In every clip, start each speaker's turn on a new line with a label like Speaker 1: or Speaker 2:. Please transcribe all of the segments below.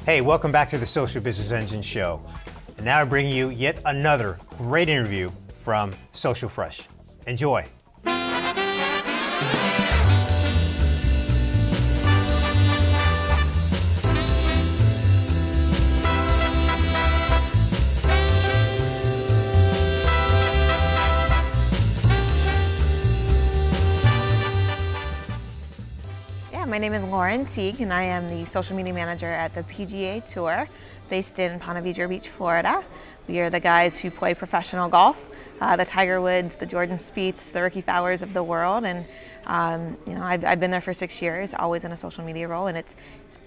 Speaker 1: Hey, welcome back to the Social Business Engine Show. And now I bring you yet another great interview from Social Fresh. Enjoy.
Speaker 2: My name is Lauren Teague, and I am the social media manager at the PGA Tour based in Ponte Vedra Beach, Florida. We are the guys who play professional golf, the Tiger Woods, the Jordan Spieths, the Ricky Fowlers of the world. And I've been there for 6 years, always in a social media role, and it's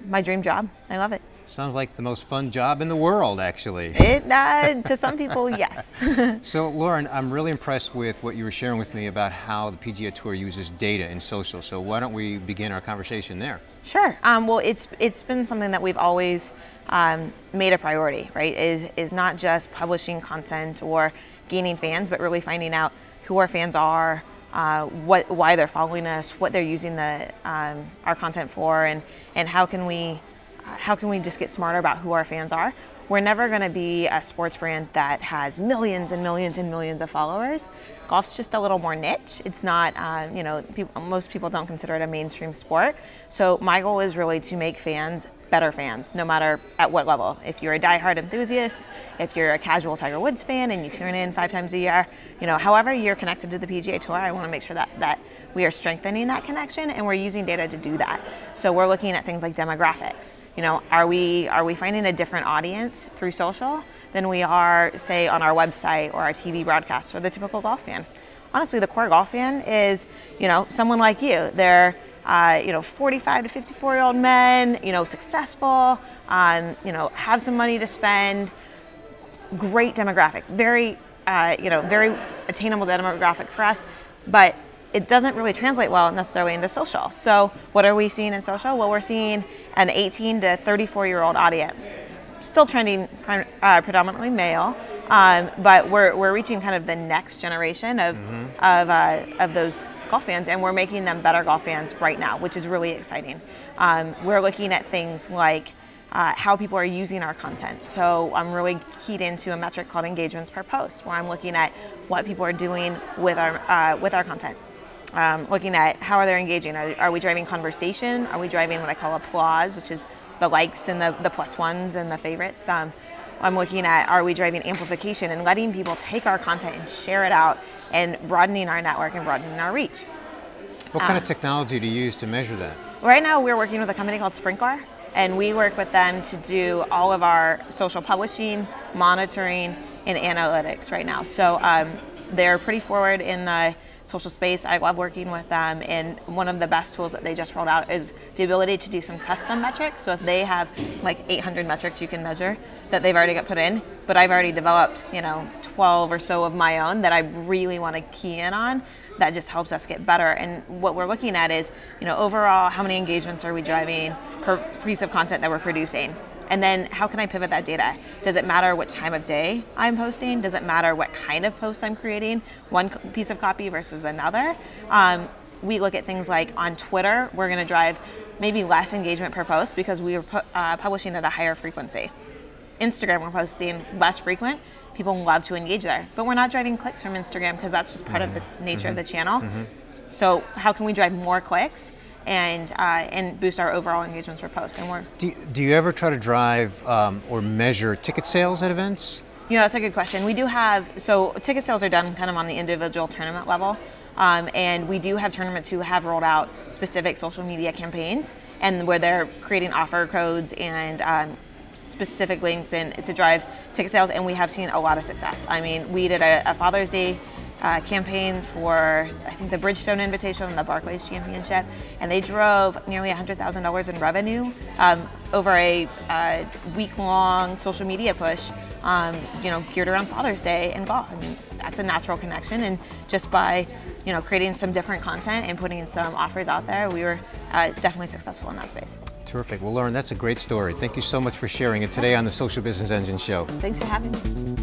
Speaker 2: my dream job. I love it.
Speaker 1: Sounds like the most fun job in the world, actually.
Speaker 2: To some people, yes.
Speaker 1: So, Lauren, I'm really impressed with what you were sharing with me about how the PGA Tour uses data in social. So why don't we begin our conversation there?
Speaker 2: Sure. Well, it's been something that we've always made a priority, right? Is not just publishing content or gaining fans, but really finding out who our fans are, why they're following us, what they're using our content for, and how can we just get smarter about who our fans are. We're never going to be a sports brand that has millions and millions and millions of followers. Golf's just a little more niche. It's not, most people don't consider it a mainstream sport. So my goal is really to make fans better fans, no matter at what level. If you're a diehard enthusiast, if you're a casual Tiger Woods fan and you tune in 5 times a year, however you're connected to the PGA Tour, I want to make sure that we are strengthening that connection, and we're using data to do that. So we're looking at things like demographics. Are we finding a different audience through social than we are, say, on our website or our TV broadcast, or the typical golf fan? Honestly, the core golf fan is, someone like you. They're 45 to 54-year-old men, successful, have some money to spend. Great demographic, very attainable demographic for us, but it doesn't really translate well necessarily into social. So what are we seeing in social? Well, we're seeing an 18 to 34-year-old audience, still trending predominantly male, but we're reaching kind of the next generation of those golf fans, and we're making them better golf fans right now, which is really exciting. We're looking at things like how people are using our content. So I'm really keyed into a metric called engagements per post, where I'm looking at what people are doing with our content. Looking at how are they engaging. Are we driving conversation? Are we driving what I call applause, which is the likes and the plus ones and the favorites? I'm looking at, are we driving amplification and letting people take our content and share it out, and broadening our network and broadening our reach.
Speaker 1: What kind of technology do you use to measure that?
Speaker 2: Right now we're working with a company called Sprinkler, and we work with them to do all of our social publishing, monitoring, and analytics right now. So they're pretty forward in the social space. I love working with them, and one of the best tools that they just rolled out is the ability to do some custom metrics. So if they have like 800 metrics you can measure that they've already got put in, but I've already developed 12 or so of my own that I really want to key in on, that just helps us get better. And what we're looking at is overall, how many engagements are we driving per piece of content that we're producing? And then how can I pivot that data? Does it matter what time of day I'm posting? Does it matter what kind of post I'm creating, one piece of copy versus another? We look at things like on Twitter, we're going to drive maybe less engagement per post because we are publishing at a higher frequency. Instagram, we're posting less frequent. People love to engage there, but we're not driving clicks from Instagram because that's just part of the nature of the channel. So how can we drive more clicks and boost our overall engagements per post? And
Speaker 1: do you ever try to drive or measure ticket sales at events?
Speaker 2: That's a good question. We do have, so ticket sales are done kind of on the individual tournament level. And we do have tournaments who have rolled out specific social media campaigns, and where they're creating offer codes and specific links to drive ticket sales, and we have seen a lot of success. I mean, we did a Father's Day campaign for, I think, the Bridgestone Invitational and the Barclays Championship, and they drove nearly $100,000 in revenue over a week-long social media push, geared around Father's Day and golf. I mean, that's a natural connection, and just by creating some different content and putting some offers out there, we were definitely successful in that space.
Speaker 1: Terrific. Well, Lauren, that's a great story. Thank you so much for sharing it today on the Social Business Engine Show.
Speaker 2: Thanks for having me.